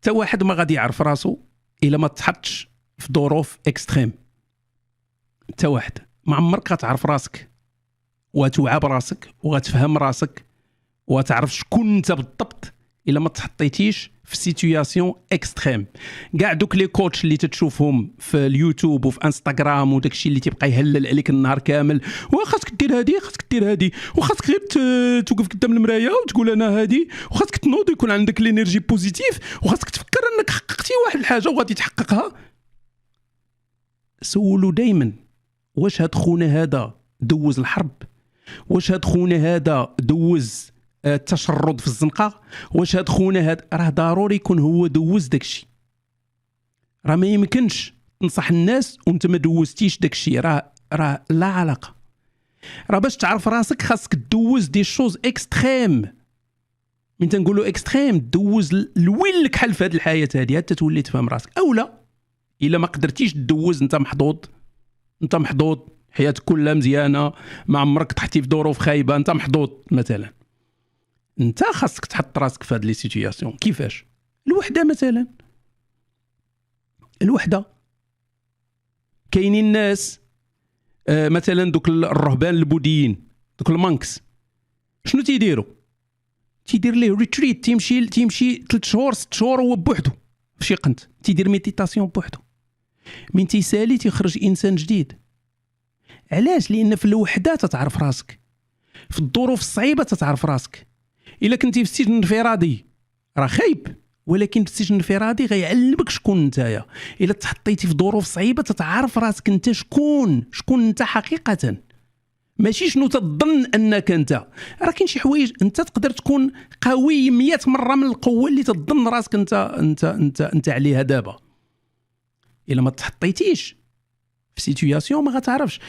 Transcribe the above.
حتى واحد ما غادي يعرف راسو الا ما تحطش في ظروف اكستريم. حتى واحد ما عمرك غتعرف راسك وتوعى براسك وغتفهم راسك وتعرف شكون انت بالضبط الا ما تحطيتيش في سيتوياسيون اكستريم. كاع دوك لي كوتش اللي تتشوفهم في اليوتيوب وفي انستغرام وداك الشيء اللي تيبقى يهلل عليك النهار كامل، وخاصك دير هادي خاصك دير هادي وخاصك غير توقف قدام المرايه وتقول انا هادي وخاصك تنوض يكون عندك لينيرجي بوزيتيف وخاصك تفكر انك حققتي واحد الحاجه وغادي تحققها. سولوا دائما واش هاد خونا هذا دوز الحرب، واش هاد خونا هذا دوز التشرد في الزنقه، واش هاد خونا هذا راه ضروري يكون هو دوز داكشي. راه ما يمكنش تنصح الناس وانت ما دوزتيش داكشي، راه لا علاقه. راه باش تعرف راسك خاصك دوز دي شوز اكستريم. من تنقولوا اكستريم دوز الوين لك حل في هذه الحياه هذه حتى تولي تفهم راسك. او لا الا ما قدرتيش تدوز انت محظوظ، حياتك كلها مزيانه، ما عمرك طحتي في ظروف خايبه، انت محظوظ. مثلا انت خاصك تحط راسك في هذه لي سيتوياسيون. كيفاش؟ الوحده مثلا، الوحده كاينين الناس مثلا دوك الرهبان البوذيين دوك المانكس شنو تيديروا؟ تيدير ليه ريتريت، تيمشي 3 شهور 6 شهور هو بوحدو في شي قنت، تيدير ميديتاسيون بوحدو. من تيسالي تيخرج انسان جديد. علاش؟ لان في الوحده تتعرف راسك، في الظروف الصعيبه تتعرف راسك. الا كنتي في السجن الانفرادي راه خايب، ولكن في السجن الانفرادي غيعلمك شكون نتايا. الا تحطيتي في ظروف صعيبه تتعرف راسك انت شكون انت حقيقه، ماشي شنو تظن انك انت. راه كاين شي حوايج انت تقدر تكون قوي 100 مره من القوه اللي تظن راسك انت عليها دابا. الا ما تحطيتيش في سيتوياسيون ما غتعرفش.